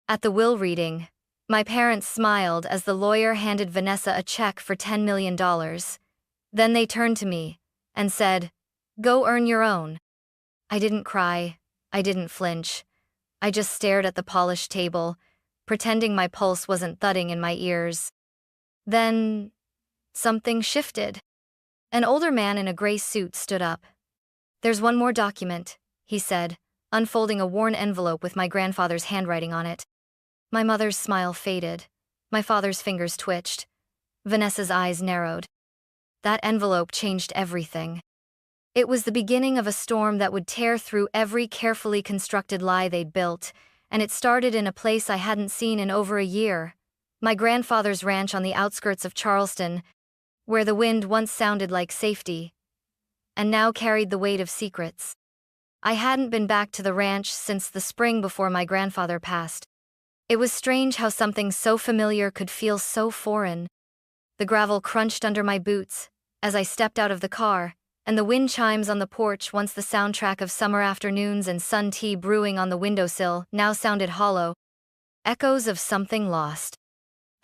At the will reading, my parents smiled as the lawyer handed Vanessa a check for $10 million. Then they turned to me and said, "Go earn your own." I didn't cry, I didn't flinch. I just stared at the polished table, pretending my pulse wasn't thudding in my ears. Then, something shifted. An older man in a gray suit stood up. "There's one more document," he said, unfolding a worn envelope with my grandfather's handwriting on it. My mother's smile faded. My father's fingers twitched. Vanessa's eyes narrowed. That envelope changed everything. It was the beginning of a storm that would tear through every carefully constructed lie they'd built, and it started in a place I hadn't seen in over a year. My grandfather's ranch on the outskirts of Charleston, where the wind once sounded like safety, and now carried the weight of secrets. I hadn't been back to the ranch since the spring before my grandfather passed. It was strange how something so familiar could feel so foreign. The gravel crunched under my boots as I stepped out of the car, and the wind chimes on the porch, once the soundtrack of summer afternoons and sun tea brewing on the windowsill, now sounded hollow. Echoes of something lost.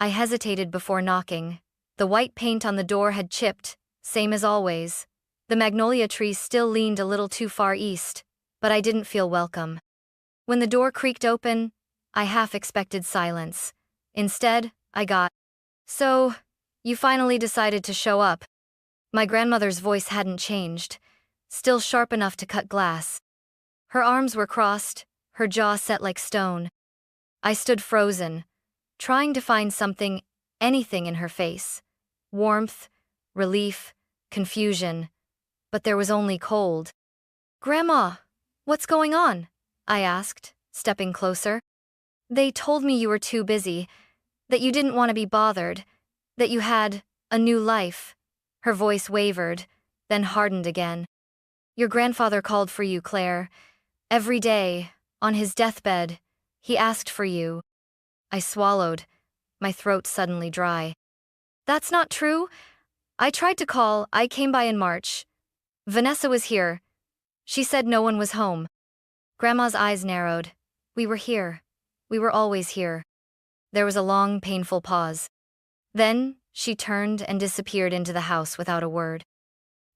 I hesitated before knocking. The white paint on the door had chipped, same as always. The magnolia trees still leaned a little too far east, but I didn't feel welcome. When the door creaked open, I half expected silence. Instead, I got, "So, you finally decided to show up." My grandmother's voice hadn't changed, still sharp enough to cut glass. Her arms were crossed, her jaw set like stone. I stood frozen, trying to find something, anything in her face. Warmth, relief, confusion. But there was only cold. "Grandma, what's going on?" I asked, stepping closer. "They told me you were too busy, that you didn't want to be bothered, that you had a new life." Her voice wavered, then hardened again. "Your grandfather called for you, Claire. Every day, on his deathbed, he asked for you." I swallowed, my throat suddenly dry. "That's not true. I tried to call, I came by in March. Vanessa was here. She said no one was home." Grandma's eyes narrowed. "We were here. We were always here." There was a long, painful pause. Then, she turned and disappeared into the house without a word.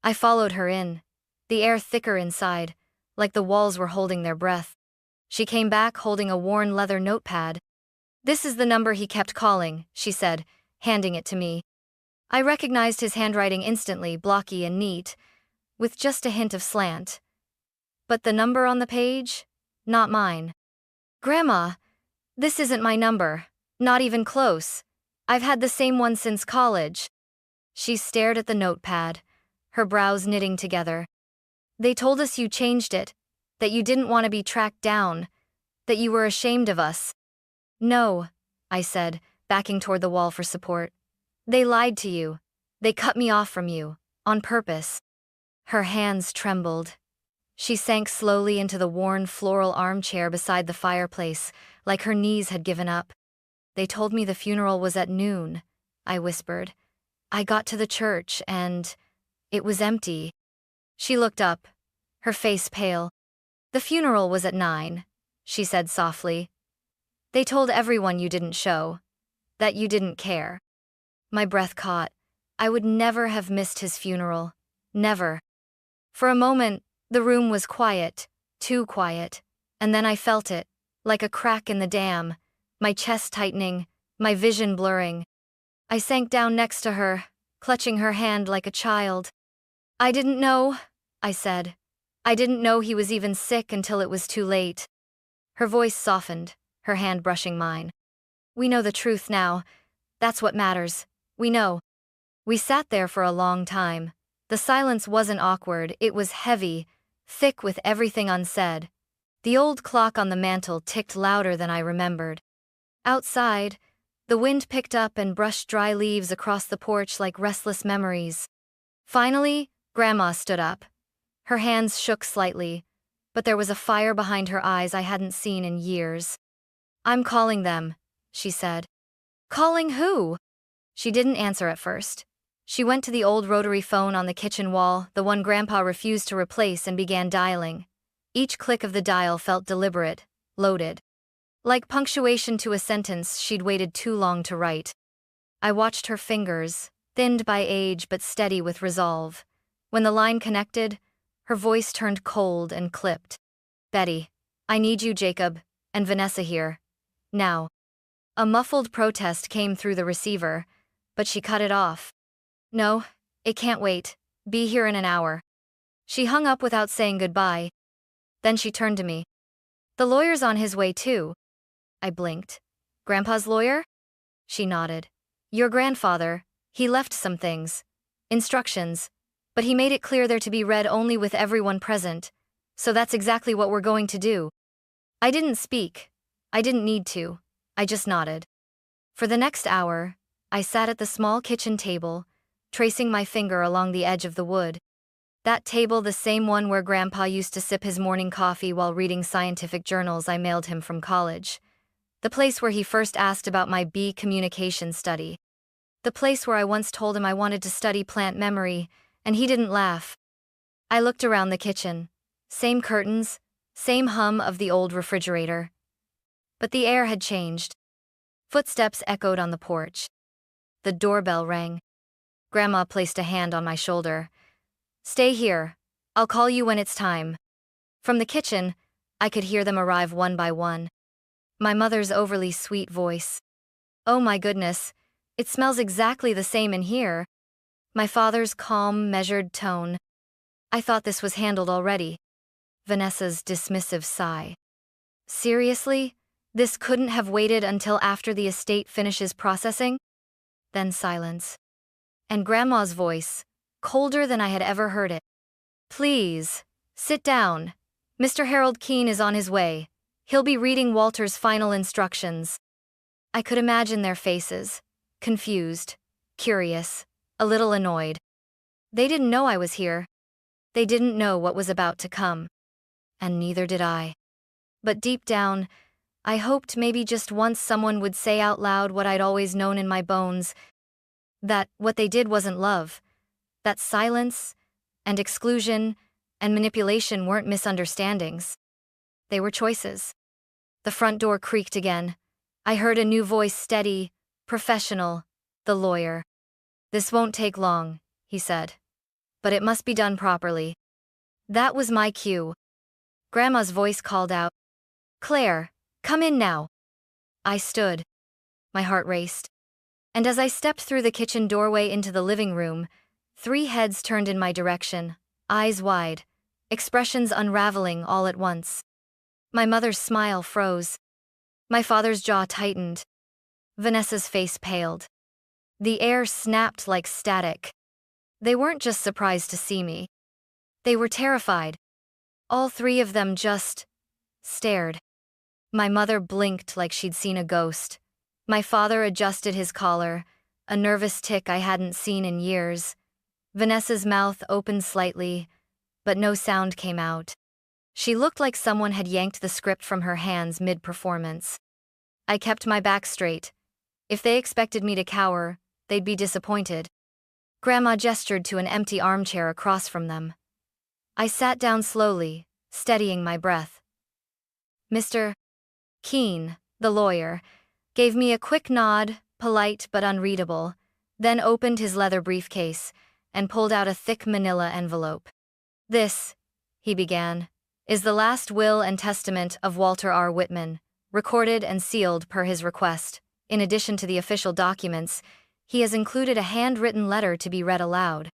I followed her in, the air thicker inside, like the walls were holding their breath. She came back holding a worn leather notepad. "This is the number he kept calling," she said, handing it to me. I recognized his handwriting instantly, blocky and neat, with just a hint of slant. But the number on the page? Not mine. "Grandma, this isn't my number. Not even close. I've had the same one since college." She stared at the notepad, her brows knitting together. "They told us you changed it, that you didn't want to be tracked down, that you were ashamed of us." "No," I said, backing toward the wall for support. "They lied to you. They cut me off from you, on purpose." Her hands trembled. She sank slowly into the worn floral armchair beside the fireplace, like her knees had given up. "They told me the funeral was at noon," I whispered. "I got to the church and it was empty." She looked up, her face pale. "The funeral was at 9, she said softly. "They told everyone you didn't show, that you didn't care." My breath caught. I would never have missed his funeral. Never. For a moment, the room was quiet, too quiet, and then I felt it, like a crack in the dam, my chest tightening, my vision blurring. I sank down next to her, clutching her hand like a child. "I didn't know," I said. "I didn't know he was even sick until it was too late." Her voice softened, her hand brushing mine. "We know the truth now. That's what matters. We know." We sat there for a long time. The silence wasn't awkward, it was heavy, thick with everything unsaid. The old clock on the mantel ticked louder than I remembered. Outside, the wind picked up and brushed dry leaves across the porch like restless memories. Finally, Grandma stood up. Her hands shook slightly, but there was a fire behind her eyes I hadn't seen in years. "I'm calling them," she said. "Calling who?" She didn't answer at first. She went to the old rotary phone on the kitchen wall, the one Grandpa refused to replace, and began dialing. Each click of the dial felt deliberate, loaded. Like punctuation to a sentence she'd waited too long to write. I watched her fingers, thinned by age but steady with resolve. When the line connected, her voice turned cold and clipped. Betty, I need you, Jacob, and Vanessa here. Now. A muffled protest came through the receiver, but she cut it off. No, it can't wait. Be here in an hour. She hung up without saying goodbye. Then she turned to me. The lawyer's on his way too. I blinked. Grandpa's lawyer? She nodded. Your grandfather, he left some things. Instructions. But he made it clear they're to be read only with everyone present. So that's exactly what we're going to do. I didn't speak. I didn't need to. I just nodded. For the next hour, I sat at the small kitchen table, tracing my finger along the edge of the wood. That table, the same one where Grandpa used to sip his morning coffee while reading scientific journals I mailed him from college. The place where he first asked about my bee communication study. The place where I once told him I wanted to study plant memory, and he didn't laugh. I looked around the kitchen. Same curtains, same hum of the old refrigerator. But the air had changed. Footsteps echoed on the porch. The doorbell rang. Grandma placed a hand on my shoulder. Stay here. I'll call you when it's time. From the kitchen, I could hear them arrive one by one. My mother's overly sweet voice. Oh my goodness, it smells exactly the same in here. My father's calm, measured tone. I thought this was handled already. Vanessa's dismissive sigh. Seriously? This couldn't have waited until after the estate finishes processing? Then silence. And Grandma's voice, colder than I had ever heard it. Please, sit down. Mr. Harold Keene is on his way. He'll be reading Walter's final instructions. I could imagine their faces. Confused, curious, a little annoyed. They didn't know I was here. They didn't know what was about to come. And neither did I. But deep down, I hoped maybe just once someone would say out loud what I'd always known in my bones, that what they did wasn't love, that silence and exclusion and manipulation weren't misunderstandings. They were choices. The front door creaked again. I heard a new voice, steady, professional, the lawyer. This won't take long, he said. But it must be done properly. That was my cue. Grandma's voice called out, Claire, come in now. I stood. My heart raced. And as I stepped through the kitchen doorway into the living room, 3 heads turned in my direction, eyes wide, expressions unraveling all at once. My mother's smile froze. My father's jaw tightened. Vanessa's face paled. The air snapped like static. They weren't just surprised to see me. They were terrified. All 3 of them just stared. My mother blinked like she'd seen a ghost. My father adjusted his collar, a nervous tic I hadn't seen in years. Vanessa's mouth opened slightly, but no sound came out. She looked like someone had yanked the script from her hands mid-performance. I kept my back straight. If they expected me to cower, they'd be disappointed. Grandma gestured to an empty armchair across from them. I sat down slowly, steadying my breath. Mr. Keene, the lawyer, gave me a quick nod, polite but unreadable, then opened his leather briefcase and pulled out a thick manila envelope. This, he began, is the last will and testament of Walter R. Whitman, recorded and sealed per his request. In addition to the official documents, he has included a handwritten letter to be read aloud.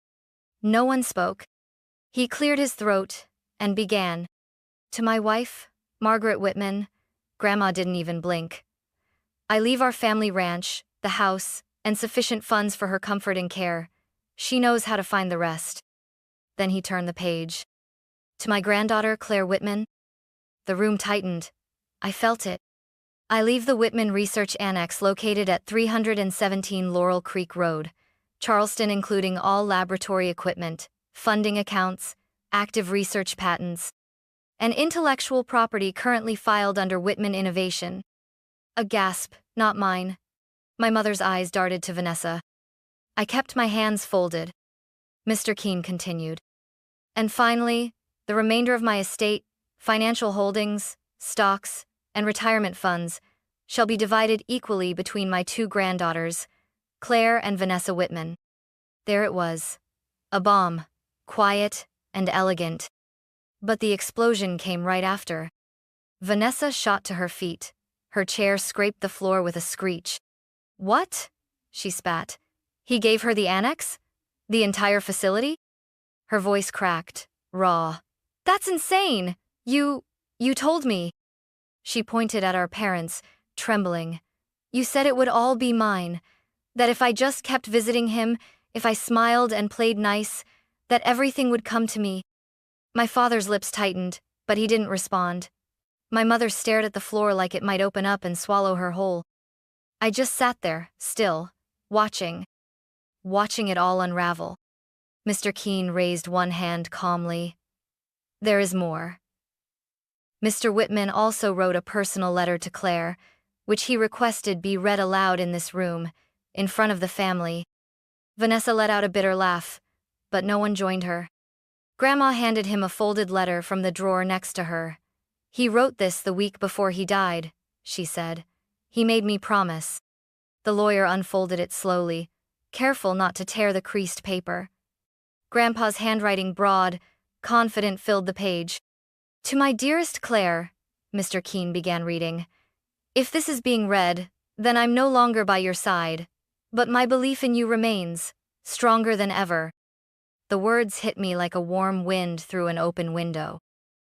No one spoke. He cleared his throat and began. To my wife, Margaret Whitman. Grandma didn't even blink. I leave our family ranch, the house, and sufficient funds for her comfort and care. She knows how to find the rest. Then he turned the page. To my granddaughter, Claire Whitman. The room tightened. I felt it. I leave the Whitman Research Annex located at 317 Laurel Creek Road, Charleston, including all laboratory equipment, funding accounts, active research patents, and intellectual property currently filed under Whitman Innovation. A gasp, not mine. My mother's eyes darted to Vanessa. I kept my hands folded. Mr. Keene continued. And finally, the remainder of my estate, financial holdings, stocks, and retirement funds shall be divided equally between my two granddaughters, Claire and Vanessa Whitman. There it was. A bomb, quiet and elegant. But the explosion came right after. Vanessa shot to her feet. Her chair scraped the floor with a screech. "What?" she spat. "He gave her the annex? The entire facility?" Her voice cracked, raw. "That's insane! You told me." She pointed at our parents, trembling. "You said it would all be mine. That if I just kept visiting him, if I smiled and played nice, that everything would come to me." My father's lips tightened, but he didn't respond. My mother stared at the floor like it might open up and swallow her whole. I just sat there, still, watching it all unravel. Mr. Keene raised one hand calmly. "There is more." Mr. Whitman also wrote a personal letter to Claire, which he requested be read aloud in this room, in front of the family. Vanessa let out a bitter laugh, but no one joined her. Grandma handed him a folded letter from the drawer next to her. "He wrote this the week before he died," she said. "He made me promise." The lawyer unfolded it slowly, careful not to tear the creased paper. Grandpa's handwriting, broad, confident, filled the page. "To my dearest Claire," Mr. Keene began reading. "If this is being read, then I'm no longer by your side, but my belief in you remains, stronger than ever." The words hit me like a warm wind through an open window.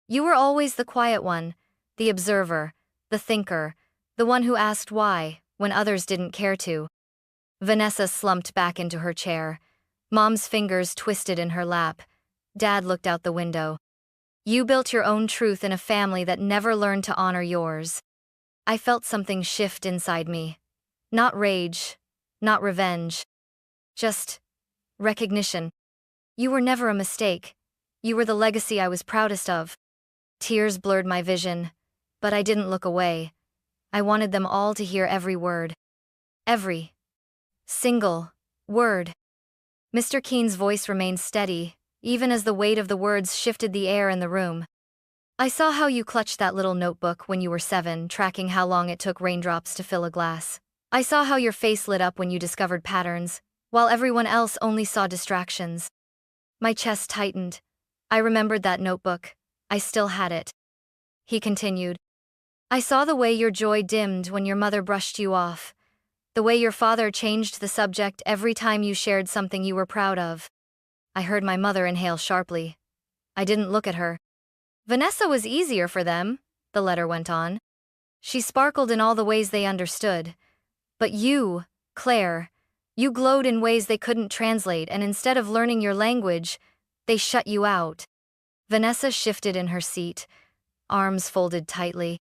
You were always the quiet one, the observer, the thinker, the one who asked why, when others didn't care to. Vanessa slumped back into her chair. Mom's fingers twisted in her lap. Dad looked out the window. "You built your own truth in a family that never learned to honor yours." I felt something shift inside me. Not rage, not revenge. Just recognition. You were never a mistake. You were the legacy I was proudest of. Tears blurred my vision, but I didn't look away. I wanted them all to hear every word. Every single word. Mr. Keene's voice remained steady, even as the weight of the words shifted the air in the room. "I saw how you clutched that little notebook when you were 7, tracking how long it took raindrops to fill a glass. I saw how your face lit up when you discovered patterns, while everyone else only saw distractions." My chest tightened. I remembered that notebook. I still had it. He continued. "I saw the way your joy dimmed when your mother brushed you off. The way your father changed the subject every time you shared something you were proud of." I heard my mother inhale sharply. I didn't look at her. "Vanessa was easier for them," the letter went on. "She sparkled in all the ways they understood. But you, Claire, you glowed in ways they couldn't translate, and instead of learning your language, they shut you out." Vanessa shifted in her seat, arms folded tightly.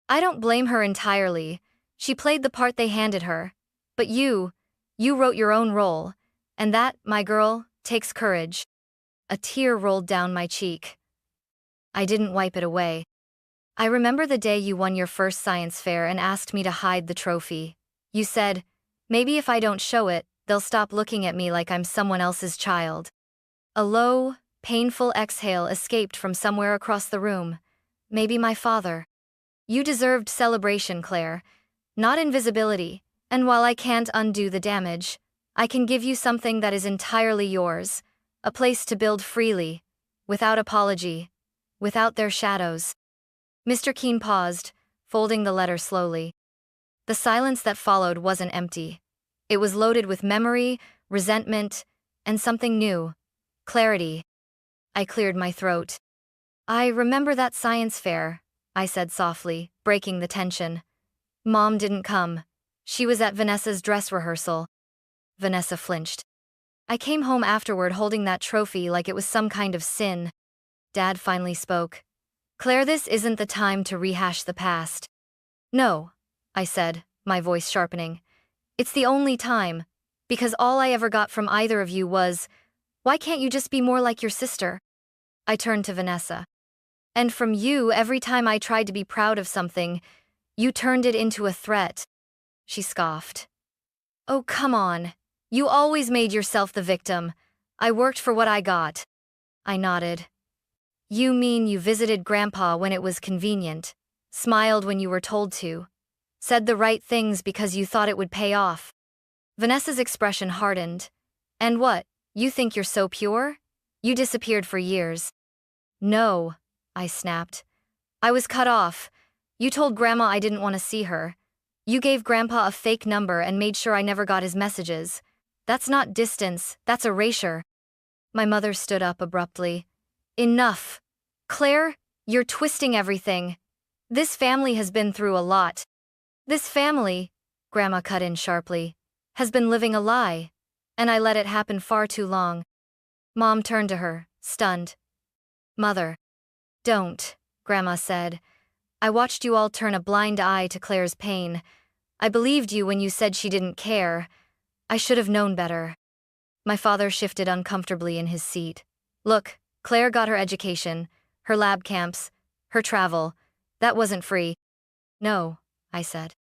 "I don't blame her entirely. She played the part they handed her. But you wrote your own role, and that, my girl, takes courage." A tear rolled down my cheek. I didn't wipe it away. "I remember the day you won your first science fair and asked me to hide the trophy. You said, maybe if I don't show it, they'll stop looking at me like I'm someone else's child." A low, painful exhale escaped from somewhere across the room. Maybe my father. "You deserved celebration, Claire, not invisibility, and while I can't undo the damage, I can give you something that is entirely yours, a place to build freely, without apology, without their shadows." Mr. Keene paused, folding the letter slowly. The silence that followed wasn't empty. It was loaded with memory, resentment, and something new. Clarity. I cleared my throat. "I remember that science fair," I said softly, breaking the tension. "Mom didn't come. She was at Vanessa's dress rehearsal." Vanessa flinched. "I came home afterward holding that trophy like it was some kind of sin." Dad finally spoke. "Claire, this isn't the time to rehash the past." "No," I said, my voice sharpening. "It's the only time, because all I ever got from either of you was, why can't you just be more like your sister?" I turned to Vanessa. "And from you, every time I tried to be proud of something, you turned it into a threat." She scoffed. "Oh, come on. You always made yourself the victim. I worked for what I got." I nodded. "You mean you visited Grandpa when it was convenient, smiled when you were told to, said the right things because you thought it would pay off. Vanessa's expression hardened. And what, you think you're so pure? You disappeared for years. No, I snapped. I was cut off. You told Grandma I didn't want to see her. You gave Grandpa a fake number and made sure I never got his messages. That's not distance, that's erasure. My mother stood up abruptly. Enough. Claire, you're twisting everything. This family has been through a lot. This family, Grandma cut in sharply, has been living a lie, and I let it happen far too long. Mom turned to her, stunned. Mother. Don't, Grandma said. I watched you all turn a blind eye to Claire's pain. I believed you when you said she didn't care. I should have known better. My father shifted uncomfortably in his seat. Look, Claire got her education, her lab camps, her travel. That wasn't free. No, I said.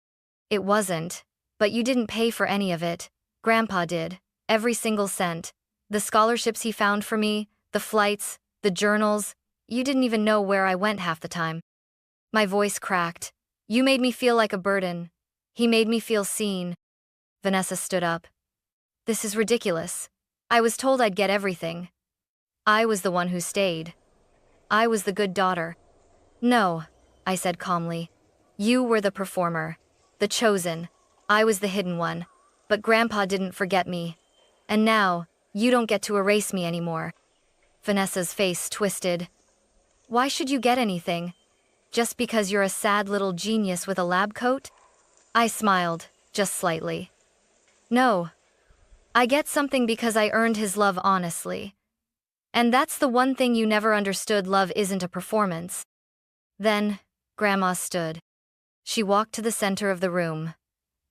It wasn't, but you didn't pay for any of it. Grandpa did, every single cent. The scholarships he found for me, the flights, the journals, you didn't even know where I went half the time. My voice cracked. You made me feel like a burden. He made me feel seen. Vanessa stood up. This is ridiculous. I was told I'd get everything. I was the one who stayed. I was the good daughter. No, I said calmly. You were the performer, the chosen. I was the hidden one. But Grandpa didn't forget me. And now, you don't get to erase me anymore. Vanessa's face twisted. Why should you get anything? Just because you're a sad little genius with a lab coat? I smiled, just slightly. No. I get something because I earned his love honestly. And that's the one thing you never understood, love isn't a performance. Then, Grandma stood. She walked to the center of the room.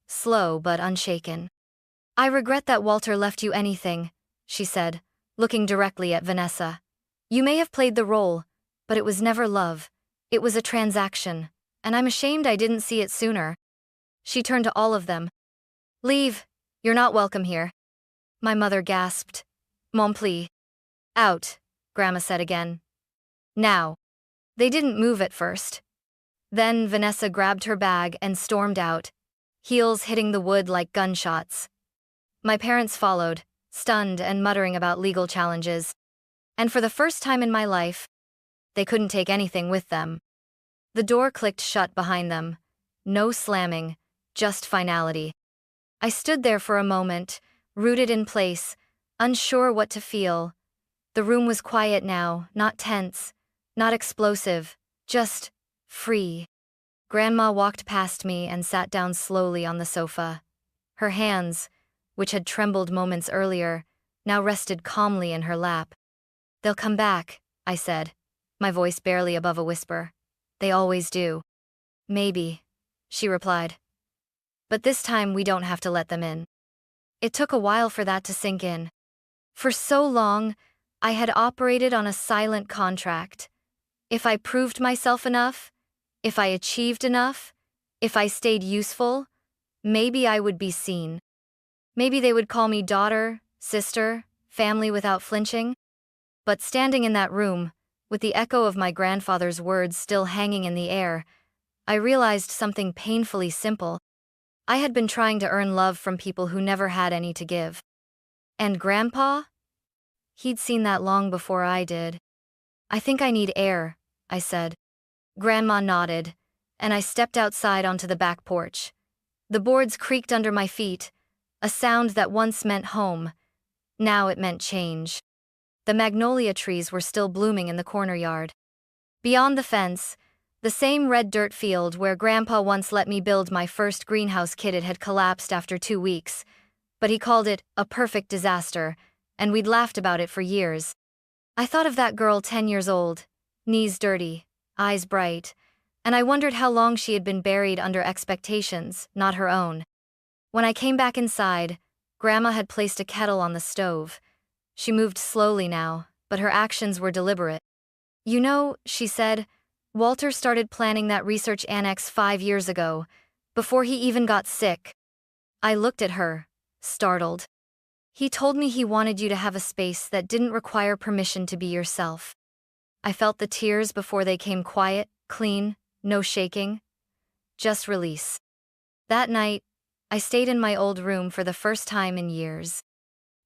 Slow but unshaken. I regret that Walter left you anything, she said, looking directly at Vanessa. You may have played the role, but it was never love. It was a transaction, and I'm ashamed I didn't see it sooner. She turned to all of them. Leave. You're not welcome here. My mother gasped. Mon plie. Out, Grandma said again. Now. They didn't move at first. Then Vanessa grabbed her bag and stormed out, heels hitting the wood like gunshots. My parents followed, stunned and muttering about legal challenges. And for the first time in my life, they couldn't take anything with them. The door clicked shut behind them. No slamming, just finality. I stood there for a moment, rooted in place, unsure what to feel. The room was quiet now, not tense, not explosive, just free. Grandma walked past me and sat down slowly on the sofa. Her hands, which had trembled moments earlier, now rested calmly in her lap. They'll come back, I said, my voice barely above a whisper. They always do. Maybe, she replied. But this time we don't have to let them in. It took a while for that to sink in. For so long, I had operated on a silent contract. If I proved myself enough, if I achieved enough, if I stayed useful, maybe I would be seen. Maybe they would call me daughter, sister, family without flinching. But standing in that room, with the echo of my grandfather's words still hanging in the air, I realized something painfully simple. I had been trying to earn love from people who never had any to give. And Grandpa? He'd seen that long before I did. I think I need air, I said. Grandma nodded, and I stepped outside onto the back porch. The boards creaked under my feet, a sound that once meant home. Now it meant change. The magnolia trees were still blooming in the corner yard. Beyond the fence, the same red dirt field where Grandpa once let me build my first greenhouse kit, it had collapsed after 2 weeks, but he called it a perfect disaster, and we'd laughed about it for years. I thought of that girl 10 years old, knees dirty, eyes bright, and I wondered how long she had been buried under expectations, not her own. When I came back inside, Grandma had placed a kettle on the stove. She moved slowly now, but her actions were deliberate. You know, she said, Walter started planning that research annex 5 years ago, before he even got sick. I looked at her, startled. He told me he wanted you to have a space that didn't require permission to be yourself. I felt the tears before they came quiet, clean, no shaking. just release. That night, I stayed in my old room for the first time in years.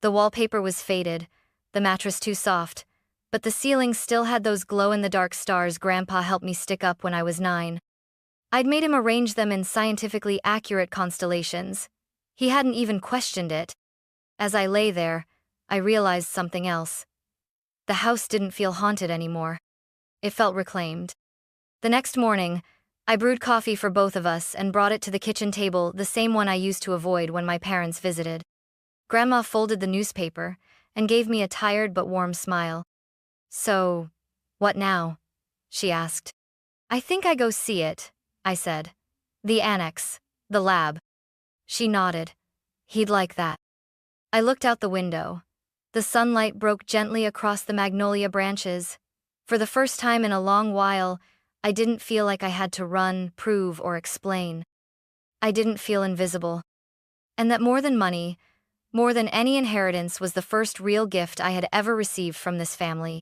The wallpaper was faded, the mattress too soft, but the ceiling still had those glow-in-the-dark stars Grandpa helped me stick up when I was 9. I'd made him arrange them in scientifically accurate constellations. He hadn't even questioned it. As I lay there, I realized something else. The house didn't feel haunted anymore. It felt reclaimed. The next morning, I brewed coffee for both of us and brought it to the kitchen table, the same one I used to avoid when my parents visited. Grandma folded the newspaper and gave me a tired but warm smile. "So, what now?" she asked. "I think I go see it," I said. "The annex, the lab." She nodded. "He'd like that." I looked out the window. The sunlight broke gently across the magnolia branches. For the first time in a long while, I didn't feel like I had to run, prove, or explain. I didn't feel invisible. And that more than money, more than any inheritance, was the first real gift I had ever received from this family.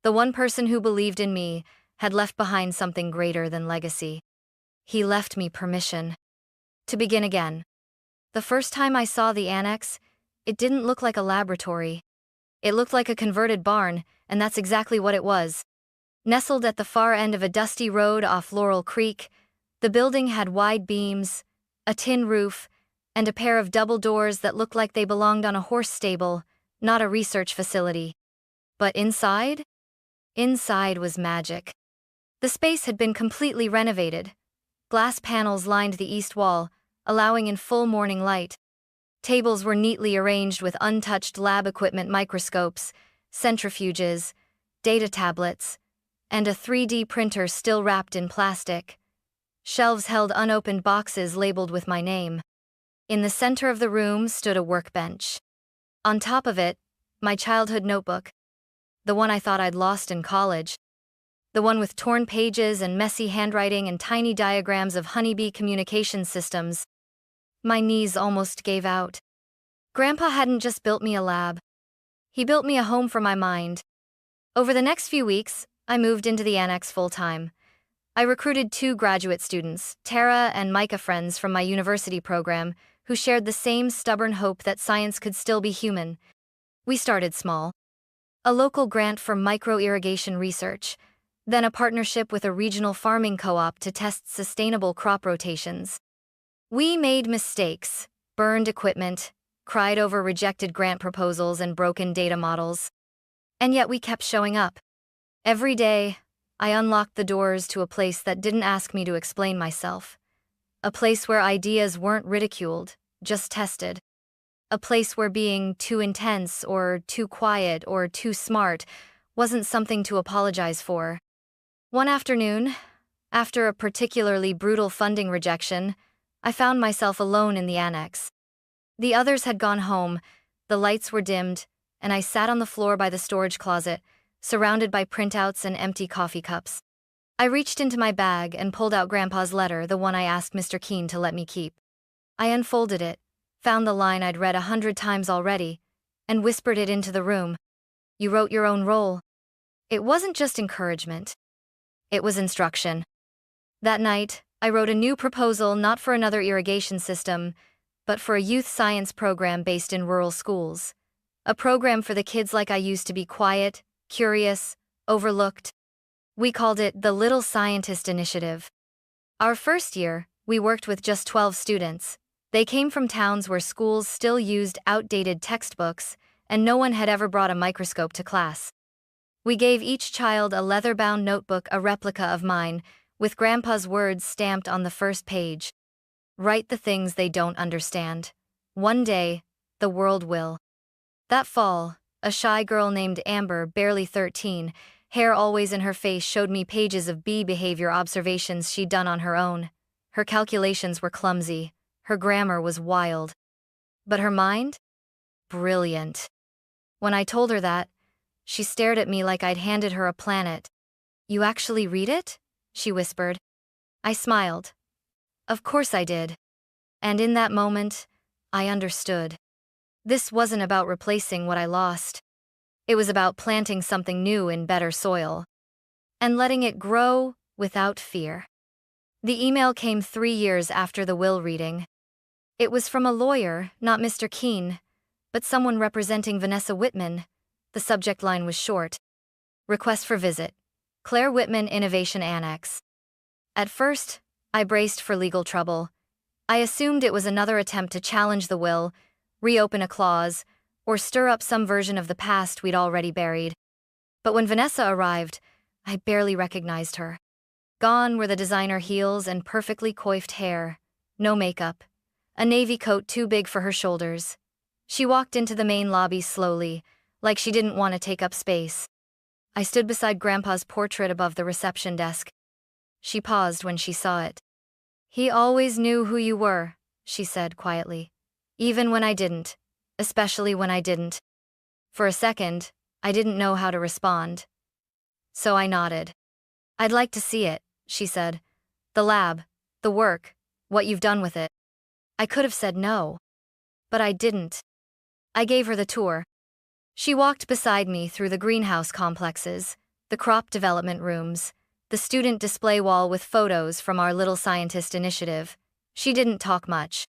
The one person who believed in me had left behind something greater than legacy. He left me permission to begin again. The first time I saw the annex, it didn't look like a laboratory. It looked like a converted barn, and that's exactly what it was. Nestled at the far end of a dusty road off Laurel Creek, the building had wide beams, a tin roof, and a pair of double doors that looked like they belonged on a horse stable, not a research facility. But inside? Inside was magic. The space had been completely renovated. Glass panels lined the east wall, allowing in full morning light. Tables were neatly arranged with untouched lab equipment, microscopes, centrifuges, data tablets, and a 3D printer still wrapped in plastic. Shelves held unopened boxes labeled with my name. In the center of the room stood a workbench. On top of it, my childhood notebook. The one I thought I'd lost in college. The one with torn pages and messy handwriting and tiny diagrams of honeybee communication systems. My knees almost gave out. Grandpa hadn't just built me a lab. He built me a home for my mind. Over the next few weeks, I moved into the annex full-time. I recruited 2 graduate students, Tara and Micah, friends from my university program, who shared the same stubborn hope that science could still be human. We started small. A local grant for micro-irrigation research, then a partnership with a regional farming co-op to test sustainable crop rotations. We made mistakes, burned equipment, cried over rejected grant proposals and broken data models. And yet we kept showing up. Every day, I unlocked the doors to a place that didn't ask me to explain myself. A place where ideas weren't ridiculed, just tested. A place where being too intense or too quiet or too smart wasn't something to apologize for. One afternoon, after a particularly brutal funding rejection, I found myself alone in the annex. The others had gone home, the lights were dimmed, and I sat on the floor by the storage closet, surrounded by printouts and empty coffee cups. I reached into my bag and pulled out Grandpa's letter, the one I asked Mr. Keene to let me keep. I unfolded it, found the line I'd read 100 times already, and whispered it into the room. "You wrote your own role." It wasn't just encouragement. It was instruction. That night, I wrote a new proposal, not for another irrigation system, but for a youth science program based in rural schools. A program for the kids like I used to be, quiet, curious, overlooked. We called it the Little Scientist Initiative. Our first year, we worked with just 12 students. They came from towns where schools still used outdated textbooks, and no one had ever brought a microscope to class. We gave each child a leather-bound notebook, a replica of mine, with Grandpa's words stamped on the first page. "Write the things they don't understand. One day, the world will." That fall, a shy girl named Amber, barely 13, hair always in her face, showed me pages of bee behavior observations she'd done on her own. Her calculations were clumsy, her grammar was wild. But her mind? Brilliant. When I told her that, she stared at me like I'd handed her a planet. "You actually read it?" she whispered. I smiled. Of course I did. And in that moment, I understood. This wasn't about replacing what I lost. It was about planting something new in better soil. And letting it grow without fear. The email came 3 years after the will reading. It was from a lawyer, not Mr. Keene, but someone representing Vanessa Whitman. The subject line was short. Request for visit. Claire Whitman Innovation Annex. At first, I braced for legal trouble. I assumed it was another attempt to challenge the will, reopen a clause, or stir up some version of the past we'd already buried. But when Vanessa arrived, I barely recognized her. Gone were the designer heels and perfectly coiffed hair. No makeup. A navy coat too big for her shoulders. She walked into the main lobby slowly, like she didn't want to take up space. I stood beside Grandpa's portrait above the reception desk. She paused when she saw it. "He always knew who you were," she said quietly. "Even when I didn't. Especially when I didn't." For a second, I didn't know how to respond. So I nodded. "I'd like to see it," she said. "The lab, the work, what you've done with it." I could have said no. But I didn't. I gave her the tour. She walked beside me through the greenhouse complexes, the crop development rooms, the student display wall with photos from our Little Scientist initiative. She didn't talk much.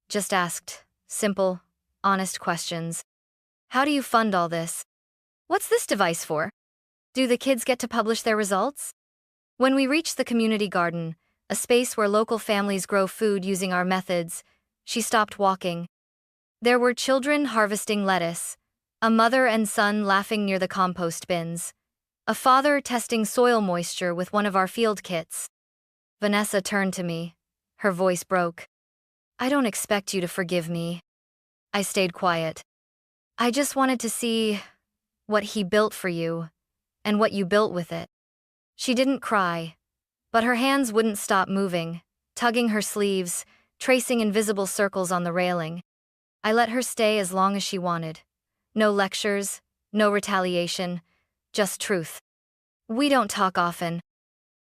Just asked simple, honest questions. "How do you fund all this? What's this device for? Do the kids get to publish their results?" When we reached the community garden, a space where local families grow food using our methods, she stopped walking. There were children harvesting lettuce, a mother and son laughing near the compost bins, a father testing soil moisture with one of our field kits. Vanessa turned to me. Her voice broke. "I don't expect you to forgive me." I stayed quiet. "I just wanted to see what he built for you, and what you built with it." She didn't cry, but her hands wouldn't stop moving, tugging her sleeves, tracing invisible circles on the railing. I let her stay as long as she wanted. No lectures, no retaliation, just truth. We don't talk often.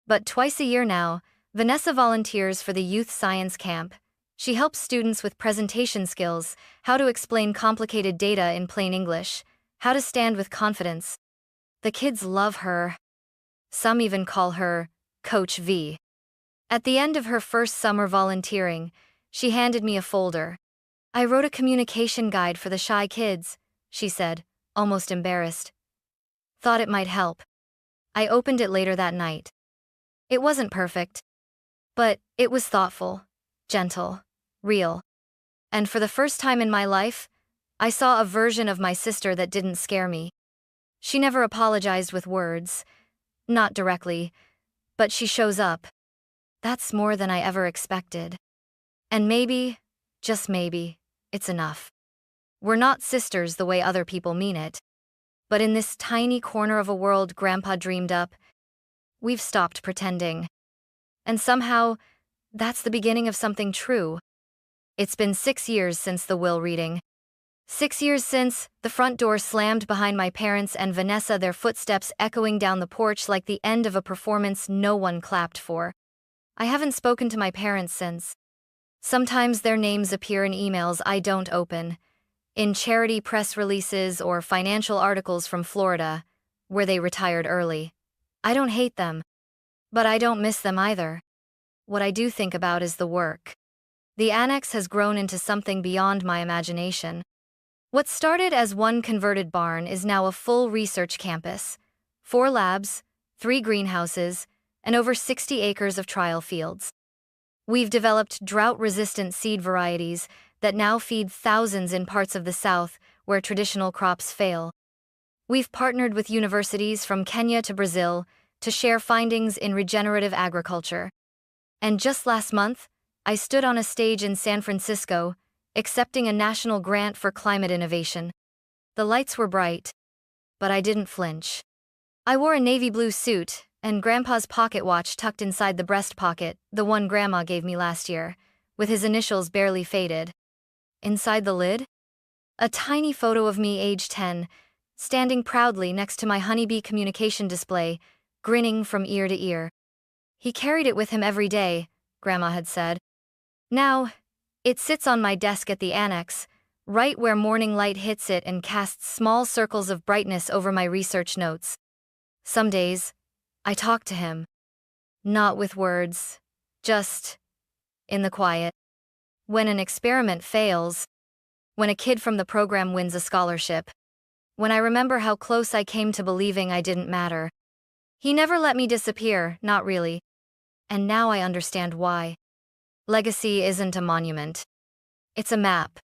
But twice a year now, Vanessa volunteers for the Youth Science Camp. She helps students with presentation skills, how to explain complicated data in plain English, how to stand with confidence. The kids love her. Some even call her Coach V. At the end of her first summer volunteering, she handed me a folder. "I wrote a communication guide for the shy kids," she said, almost embarrassed. "Thought it might help." I opened it later that night. It wasn't perfect, but it was thoughtful, gentle, real. And for the first time in my life, I saw a version of my sister that didn't scare me. She never apologized with words, not directly, but she shows up. That's more than I ever expected. And maybe, just maybe, it's enough. We're not sisters the way other people mean it. But in this tiny corner of a world Grandpa dreamed up, we've stopped pretending. And somehow, that's the beginning of something true. It's been 6 years since the will reading. 6 years since the front door slammed behind my parents and Vanessa, their footsteps echoing down the porch like the end of a performance no one clapped for. I haven't spoken to my parents since. Sometimes their names appear in emails I don't open, in charity press releases or financial articles from Florida, where they retired early. I don't hate them, but I don't miss them either. What I do think about is the work. The annex has grown into something beyond my imagination. What started as one converted barn is now a full research campus, 4 labs, 3 greenhouses, and over 60 acres of trial fields. We've developed drought-resistant seed varieties that now feed thousands in parts of the South where traditional crops fail. We've partnered with universities from Kenya to Brazil to share findings in regenerative agriculture. And just last month, I stood on a stage in San Francisco, accepting a national grant for climate innovation. The lights were bright, but I didn't flinch. I wore a navy blue suit and Grandpa's pocket watch tucked inside the breast pocket, the one Grandma gave me last year, with his initials barely faded. Inside the lid? A tiny photo of me age 10, standing proudly next to my honeybee communication display, grinning from ear to ear. He carried it with him every day, Grandma had said. Now, it sits on my desk at the annex, right where morning light hits it and casts small circles of brightness over my research notes. Some days, I talk to him. Not with words, Just in the quiet. When an experiment fails, when a kid from the program wins a scholarship, when I remember how close I came to believing I didn't matter. He never let me disappear, not really. And now I understand why. Legacy isn't a monument. It's a map.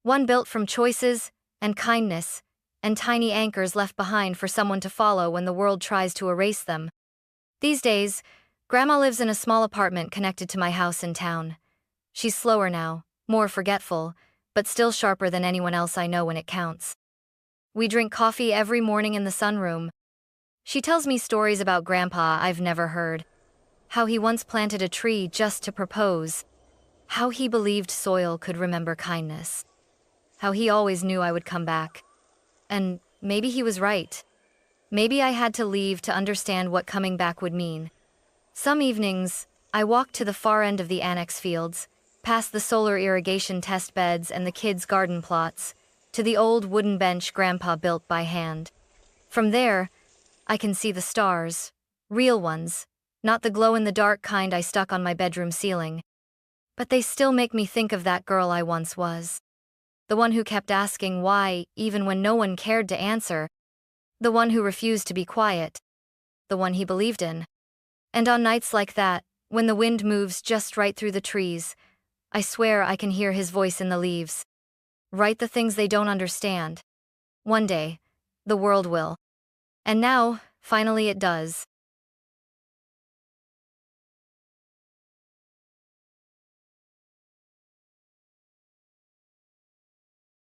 One built from choices and kindness and tiny anchors left behind for someone to follow when the world tries to erase them. These days, Grandma lives in a small apartment connected to my house in town. She's slower now, more forgetful, but still sharper than anyone else I know when it counts. We drink coffee every morning in the sunroom. She tells me stories about Grandpa I've never heard. How he once planted a tree just to propose. How he believed soil could remember kindness. How he always knew I would come back. And maybe he was right. Maybe I had to leave to understand what coming back would mean. Some evenings, I walked to the far end of the annex fields, past the solar irrigation test beds and the kids' garden plots, to the old wooden bench Grandpa built by hand. From there, I can see the stars, real ones, not the glow-in-the-dark kind I stuck on my bedroom ceiling. But they still make me think of that girl I once was. The one who kept asking why, even when no one cared to answer. The one who refused to be quiet. The one he believed in. And on nights like that, when the wind moves just right through the trees, I swear I can hear his voice in the leaves. Write the things they don't understand. One day, the world will. And now, finally it does.